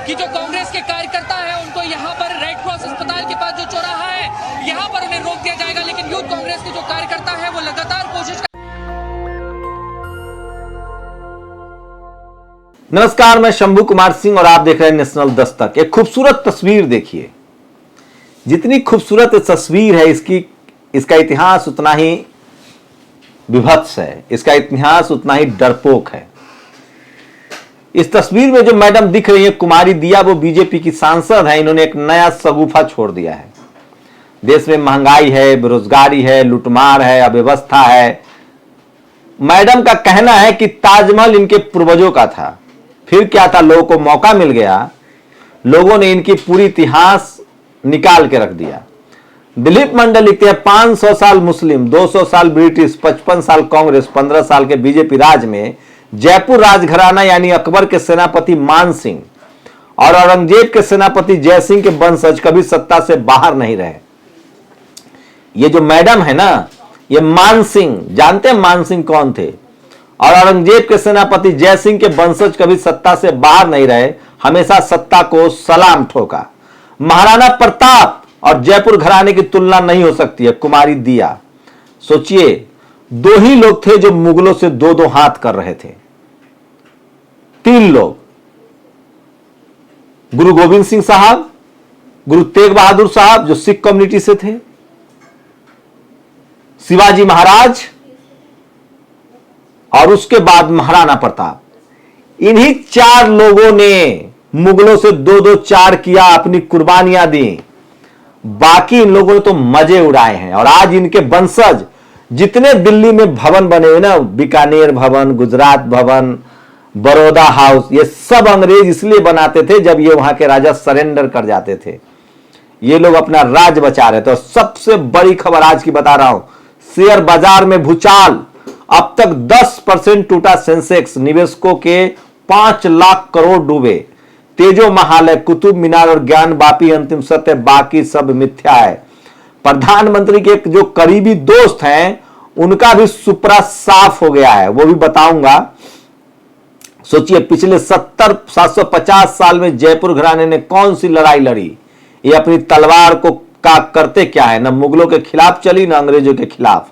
कि जो कांग्रेस के कार्यकर्ता है उनको यहाँ पर रेड क्रॉस अस्पताल के पास जो चौराहा है यहाँ पर उन्हें रोक दिया जाएगा, लेकिन यूथ कांग्रेस के जो कार्यकर्ता है वो लगातार कोशिश। नमस्कार, मैं शंभू कुमार सिंह और आप देख रहे हैं नेशनल दस्तक। एक खूबसूरत तस्वीर देखिए। जितनी खूबसूरत तस्वीर है इसका इतिहास उतना ही विभत्स है, इसका इतिहास उतना ही डरपोक है। इस तस्वीर में जो मैडम दिख रही है कुमारी दिया, वो बीजेपी की सांसद है। इन्होंने एक नया शगुफा छोड़ दिया है। देश में महंगाई है, बेरोजगारी है, लूटमार है, अव्यवस्था है। मैडम का कहना है कि ताजमहल इनके पूर्वजों का था, फिर क्या था, लोगों को मौका मिल गया, लोगों ने इनकी पूरी इतिहास निकाल के रख दिया। दिलीप मंडल लिखते हैं 500 साल मुस्लिम, 200 साल ब्रिटिश, 55 साल कांग्रेस, 15 साल के बीजेपी राज में जयपुर राजघराना यानी अकबर के सेनापति मान सिंह और औरंगजेब के सेनापति जय सिंह के वंशज कभी सत्ता से बाहर नहीं रहे। ये जो मैडम है ना, ये मान सिंह, जानते हैं मान सिंह कौन थे? और औरंगजेब के सेनापति जय सिंह के वंशज कभी सत्ता से बाहर नहीं रहे, हमेशा सत्ता को सलाम ठोका। महाराणा प्रताप और जयपुर घराने की तुलना नहीं हो सकती है। कुमारी दिया, सोचिए, दो ही लोग थे जो मुगलों से दो दो हाथ कर रहे थे। 3 लोग, गुरु गोविंद सिंह साहब, गुरु तेग बहादुर साहब जो सिख कम्युनिटी से थे, शिवाजी महाराज और उसके बाद महाराणा प्रताप। इन्हीं 4 लोगों ने मुगलों से 2-2 4 किया, अपनी कुर्बानियां दी। बाकी इन लोगों ने तो मजे उड़ाए हैं। और आज इनके वंशज जितने दिल्ली में भवन बने हुए ना, बीकानेर भवन, गुजरात भवन, बड़ौदा हाउस, ये सब अंग्रेज इसलिए बनाते थे जब ये वहां के राजा सरेंडर कर जाते थे। ये लोग अपना राज बचा रहे थे। और सबसे बड़ी खबर आज की बता रहा हूं, शेयर बाजार में भूचाल। अब तक 10% टूटा सेंसेक्स, निवेशकों के 5 लाख करोड़ डूबे। तेजो महालय, कुतुब मीनार और ज्ञान वापी अंतिम सत्य, बाकी सब मिथ्या है। प्रधानमंत्री के जो करीबी दोस्त हैं उनका भी सुपरा साफ हो गया है, वो भी बताऊंगा। सोचिए, पिछले 750 साल में जयपुर घराने ने कौन सी लड़ाई लड़ी? ये अपनी तलवार को का करते क्या है? ना मुगलों के खिलाफ चली, ना अंग्रेजों के खिलाफ।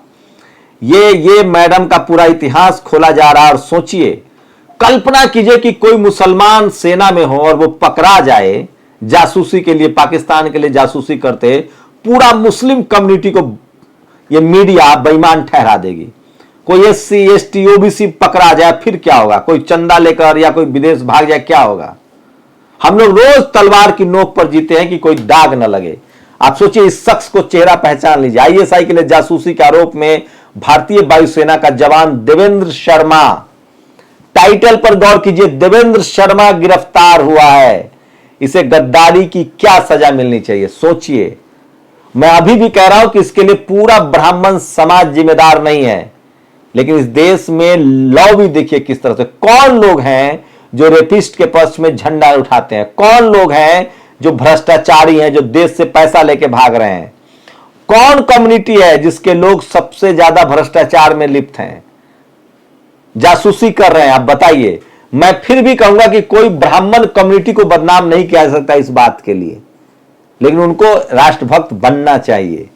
ये मैडम का पूरा इतिहास खोला जा रहा है। और सोचिए, कल्पना कीजिए कि कोई मुसलमान सेना में हो और वो पकड़ा जाए जासूसी के लिए, पाकिस्तान के लिए जासूसी करते, पूरा मुस्लिम कम्युनिटी को ये मीडिया बेईमान ठहरा देगी। कोई SC ST OBC पकड़ा जाए, फिर क्या होगा? कोई चंदा लेकर या कोई विदेश भाग जाए, क्या होगा? हम लोग रोज तलवार की नोक पर जीते हैं कि कोई दाग न लगे। आप सोचिए, इस शख्स को चेहरा पहचान लीजिए। ISI के लिए जासूसी के आरोप में भारतीय वायुसेना का जवान देवेंद्र शर्मा, टाइटल पर गौर कीजिए, देवेंद्र शर्मा गिरफ्तार हुआ है। इसे गद्दारी की क्या सजा मिलनी चाहिए? सोचिए। मैं अभी भी कह रहा हूं कि इसके लिए पूरा ब्राह्मण समाज जिम्मेदार नहीं है, लेकिन इस देश में लॉ भी देखिए किस तरह से। कौन लोग हैं जो रेपिस्ट के पक्ष में झंडा उठाते हैं? कौन लोग हैं जो भ्रष्टाचारी हैं, जो देश से पैसा लेके भाग रहे हैं? कौन कम्युनिटी है जिसके लोग सबसे ज्यादा भ्रष्टाचार में लिप्त हैं, जासूसी कर रहे हैं? आप बताइए। मैं फिर भी कहूंगा कि कोई ब्राह्मण कम्युनिटी को बदनाम नहीं किया जा सकता इस बात के लिए, लेकिन उनको राष्ट्रभक्त बनना चाहिए।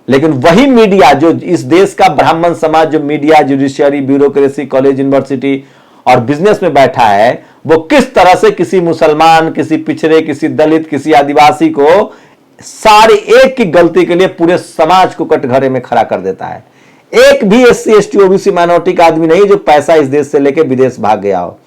लेकिन वही मीडिया जो इस देश का ब्राह्मण समाज, जो media, judiciary, bureaucracy, college, university और बिजनेस में बैठा है, वो किस तरह से किसी मुसलमान, किसी पिछड़े, किसी दलित, किसी आदिवासी को सारी एक की गलती के लिए पूरे समाज को कटघरे में खड़ा कर देता है। एक भी SC ST OBC माइनॉरिटी का आदमी नहीं जो पैसा इस देश से लेके विदेश भाग गया हो।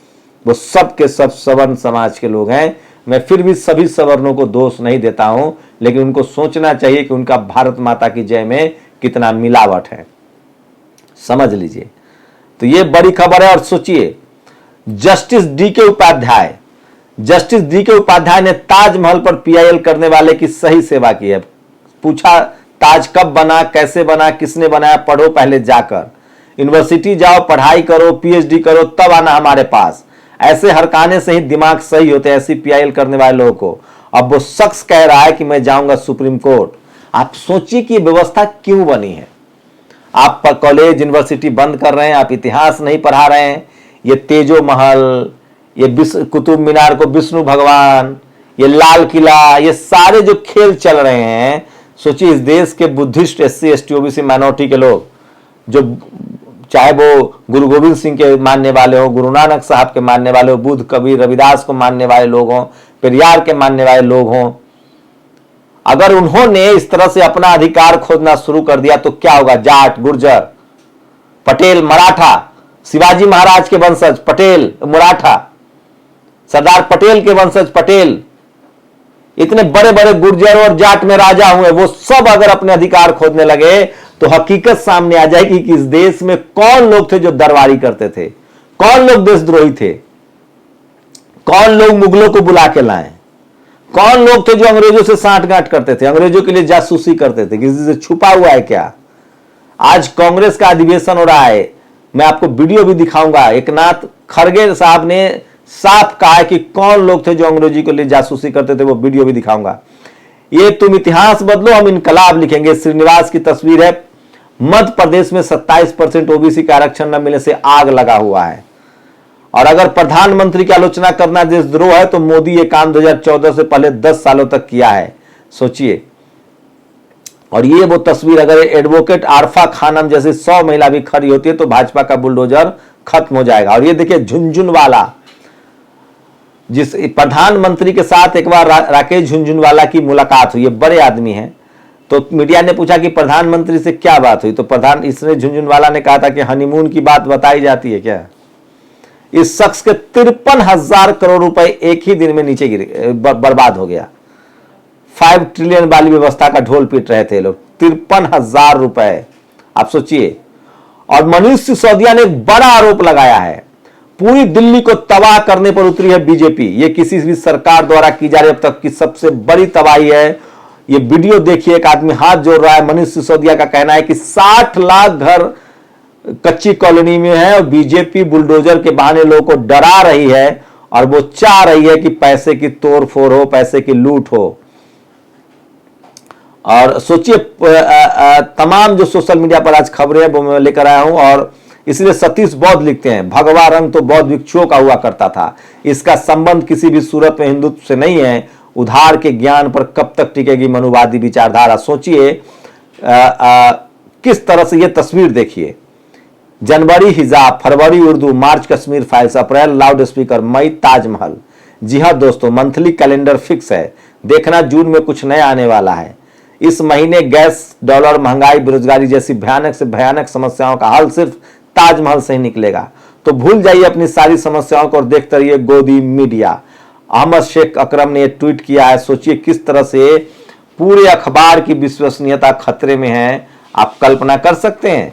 वो सब के सब सवर्ण समाज के लोग हैं। मैं फिर भी सभी सवर्णों को दोष नहीं देता हूं, लेकिन उनको सोचना चाहिए कि उनका भारत माता की जय में कितना मिलावट है। समझ लीजिए। तो ये बड़ी खबर है। और सोचिए, जस्टिस DK उपाध्याय ने ताजमहल पर PIL करने वाले की सही सेवा की है। पूछा, ताज कब बना, कैसे बना, किसने बनाया? पढ़ो पहले जाकर, यूनिवर्सिटी जाओ, पढ़ाई करो, PhD करो, तब आना हमारे पास। ऐसे हरकाने से ही दिमाग सही होते हैं, ऐसी PIL करने वाले लोगों को। अब वो शख्स कह रहा है कि मैं जाऊंगा सुप्रीम कोर्ट। आप सोचिए कि व्यवस्था क्यों बनी है। आप कॉलेज यूनिवर्सिटी बंद कर रहे हैं, आप इतिहास नहीं पढ़ा रहे हैं। ये तेजो महल, ये कुतुब मीनार को विष्णु भगवान, ये लाल किला, ये सारे जो खेल चल रहे हैं, सोचिए इस देश के Buddhist SC ST OBC minority के लोग, जो चाहे वो गुरु गोविंद सिंह के मानने वाले हो, गुरु नानक साहब के मानने वाले हो, बुद्ध कबीर रविदास को मानने वाले लोग हों, पेरियार के मानने वाले लोग हों, अगर उन्होंने इस तरह से अपना अधिकार खोजना शुरू कर दिया तो क्या होगा? जाट, गुर्जर, पटेल, मराठा, शिवाजी महाराज के वंशज पटेल, मराठा, सरदार पटेल के वंशज पटेल, इतने बड़े बड़े गुर्जर और जाट में राजा हुए, वो सब अगर अपने अधिकार खोजने लगे तो हकीकत सामने आ जाएगी कि इस देश में कौन लोग थे जो दरबारी करते थे, कौन लोग देशद्रोही थे, कौन लोग मुगलों को बुला के लाए, कौन लोग थे जो अंग्रेजों से सांठगांठ करते थे, अंग्रेजों के लिए जासूसी करते थे, किसी से छुपा हुआ है क्या? आज कांग्रेस का अधिवेशन हो रहा है, मैं आपको वीडियो भी दिखाऊंगा। एकनाथ खड़गे साहब ने साफ कहा है कि कौन लोग थे जो अंग्रेजी के लिए जासूसी करते थे, वो वीडियो भी दिखाऊंगा। ये तुम इतिहास बदलो हम इनकलाब लिखेंगे, श्रीनिवास की तस्वीर है। मध्य प्रदेश में 27% OBC का आरक्षण न मिलने से आग लगा हुआ है। और अगर प्रधानमंत्री की आलोचना करना देशद्रोह है तो मोदी ये काम 2014 से पहले 10 सालों तक किया है, सोचिए। और ये वो तस्वीर, अगर एडवोकेट आरफा खानम जैसी 100 महिला भी खड़ी होती है तो भाजपा का बुलडोजर खत्म हो जाएगा। और ये देखिए झुनझुनवाला, जिस प्रधानमंत्री के साथ एक बार राकेश झुनझुनवाला की मुलाकात हुई, ये बड़े आदमी हैं, तो मीडिया ने पूछा कि प्रधानमंत्री से क्या बात हुई, तो इसने झुनझुनवाला ने कहा था कि हनीमून की बात बताई जाती है क्या? इस शख्स के 53,000 करोड़ रुपए एक ही दिन में नीचे गिरे, बर्बाद हो गया। 5 ट्रिलियन वाली व्यवस्था का ढोल पीट रहे थे लोग, 53,000 रुपए, आप सोचिए। और मनीष सिसोदिया ने एक बड़ा आरोप लगाया है, पूरी दिल्ली को तबाह करने पर उतरी है बीजेपी। ये किसी भी सरकार द्वारा की जा रही अब तक की सबसे बड़ी तबाही है। ये वीडियो देखिए, एक आदमी हाथ जोड़ रहा है। मनीष सिसोदिया का कहना है कि 60 लाख घर कच्ची कॉलोनी में है और बीजेपी बुलडोजर के बहाने लोगों को डरा रही है और वो चाह रही है कि पैसे की तोड़फोड़ हो, पैसे की लूट हो। और सोचिए तमाम जो सोशल मीडिया पर आज खबरें हैं वो मैं लेकर आया हूं। और इसलिए सतीश बौद्ध लिखते हैं, भगवा रंग तो बौद्ध भिक्षुओं का हुआ करता था, इसका संबंध किसी भी सूरत में हिंदुत्व से नहीं है। उधार के ज्ञान पर कब तक टिकेगी मनुवादी विचारधारा? सोचिए किस तरह से ये तस्वीर देखिए, जनवरी हिजाब, फरवरी उर्दू, मार्च कश्मीर फाइल्स, अप्रैल लाउड स्पीकर, मई ताजमहल। जी हाँ दोस्तों, मंथली कैलेंडर फिक्स है, देखना जून में कुछ नया आने वाला है। इस महीने गैस, डॉलर, महंगाई, बेरोजगारी जैसी भयानक से भयानक समस्याओं का हल सिर्फ ताजमहल से ही निकलेगा। तो भूल जाइए अपनी सारी समस्याओं को और देखते रहिए गोदी मीडिया। अहमद शेख अकरम ने ट्वीट किया है, सोचिए किस तरह से पूरे अखबार की विश्वसनीयता खतरे में है, आप कल्पना कर सकते हैं।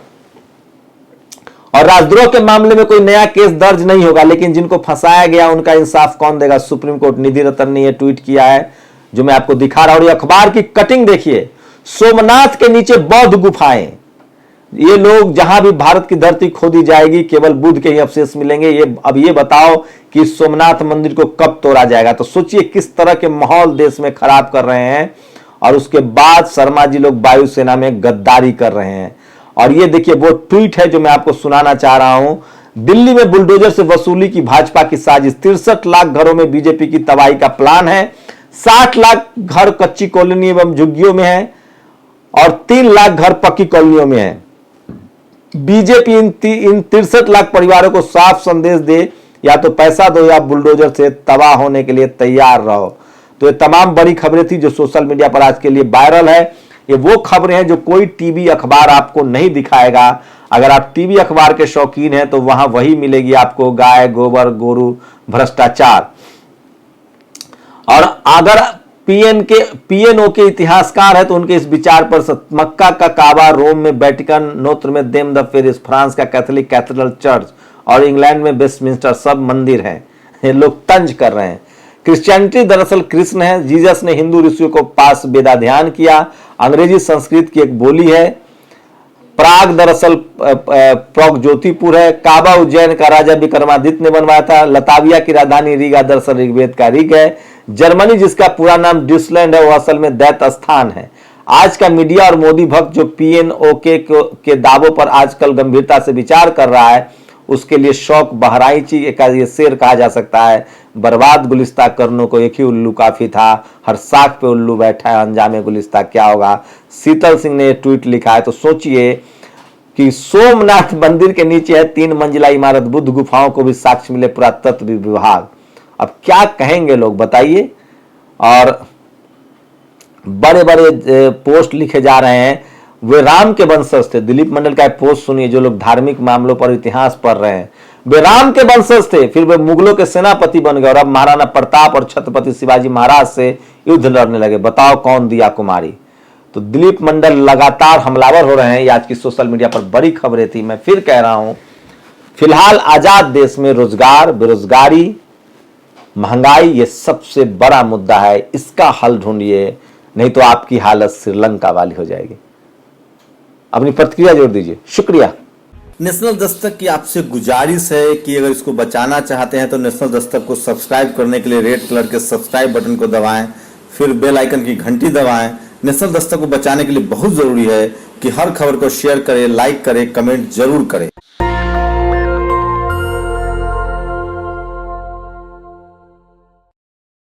और राजद्रोह के मामले में कोई नया केस दर्ज नहीं होगा, लेकिन जिनको फंसाया गया उनका इंसाफ कौन देगा? Supreme court. निधि रतन ने यह ट्वीट किया है जो मैं आपको दिखा रहा हूं। और ये अखबार की कटिंग देखिए, सोमनाथ के नीचे बौद्ध गुफाएं, ये लोग जहां भी भारत की धरती खोदी जाएगी केवल बुद्ध के ही अवशेष मिलेंगे। ये अब ये बताओ कि सोमनाथ मंदिर को कब तोड़ा जाएगा? तो सोचिए किस तरह के माहौल देश में खराब कर रहे हैं। और उसके बाद शर्मा जी लोग वायुसेना में गद्दारी कर रहे हैं। और ये देखिए वो ट्वीट है जो मैं आपको सुनाना चाह रहा हूं। दिल्ली में बुलडोजर से वसूली की भाजपा की साजिश, 63 लाख घरों में बीजेपी की तबाही का प्लान है। 60 लाख घर कच्ची कॉलोनी एवं झुग्गियों में है और 3 लाख घर पक्की कॉलोनियों में है। बीजेपी इन 63 लाख परिवारों को साफ संदेश दे, या तो पैसा दो या बुलडोजर से तबाह होने के लिए तैयार रहो। तो ये तमाम बड़ी खबरें थी जो सोशल मीडिया पर आज के लिए वायरल है। ये वो खबरें हैं जो कोई टीवी अखबार आपको नहीं दिखाएगा। अगर आप टीवी अखबार के शौकीन हैं तो वहां वही मिलेगी आपको, गाय, गोबर, गोरू, भ्रष्टाचार। और अगर पीएनओ के इतिहासकार है तो उनके इस विचार पर मक्का का काबा, रोम में वेटिकन, नोत्र में देम द फेरिस, फ्रांस का कैथोलिक कैथेड्रल चर्च और इंग्लैंड में वेस्टमिंस्टर सब मंदिर हैं। ये लोग तंज कर रहे हैं। क्रिश्चियनिटी दरअसल कृष्ण है। जीसस ने हिंदू ऋषियों को पास वेदाध्यान किया। अंग्रेजी संस्कृत की एक बोली है। प्राग दरअसल प्रगज्योतिपुर है। काबा उज्जैन का राजा विक्रमादित्य ने बनवाया था। लताविया की राजधानी रीगा दरअसल ऋग्वेद का ऋग है। जर्मनी जिसका पूरा नाम ड्यूसलैंड है वो असल में दैत्य स्थान है। आज का मीडिया और मोदी भक्त जो पीएनओ के दावों पर आजकल गंभीरता से विचार कर रहा है उसके लिए शौक बहराइची का ये शेर कहा जा सकता है। बर्बाद गुलिस्ता करनों को एक ही उल्लू काफी था, हर साख पे उल्लू बैठा है, अंजामे गुलिस्ता क्या होगा। शीतल सिंह ने ट्वीट लिखा है। तो सोचिए कि सोमनाथ मंदिर के नीचे है 3 मंजिला इमारत, बुद्ध गुफाओं को भी साक्ष्य मिले पुरातत्व विभाग। अब क्या कहेंगे लोग बताइए। और बड़े बड़े पोस्ट लिखे जा रहे हैं, वे राम के वंशज थे। दिलीप मंडल का एक पोस्ट सुनिए, जो लोग धार्मिक मामलों पर इतिहास पढ़ रहे हैं। वे राम के वंशज थे, फिर वे मुगलों के सेनापति बन गए और अब महाराणा प्रताप और छत्रपति शिवाजी महाराज से युद्ध लड़ने लगे। बताओ कौन दिया कुमारी। तो दिलीप मंडल लगातार हमलावर हो रहे हैं। ये आज की सोशल मीडिया पर बड़ी खबरें थी। मैं फिर कह रहा हूं, फिलहाल आजाद देश में रोजगार, बेरोजगारी, महंगाई ये सबसे बड़ा मुद्दा है। इसका हल ढूंढिए, नहीं तो आपकी हालत श्रीलंका वाली हो जाएगी। अपनी प्रतिक्रिया जोड़ दीजिए। शुक्रिया। नेशनल दस्तक की आपसे गुजारिश है कि अगर इसको बचाना चाहते हैं तो नेशनल दस्तक को सब्सक्राइब करने के लिए रेड कलर के सब्सक्राइब बटन को दबाएं, फिर बेल आइकन की घंटी दबाएं। नेशनल दस्तक को बचाने के लिए बहुत जरूरी है कि हर खबर को शेयर करें, लाइक करें, कमेंट जरूर करें।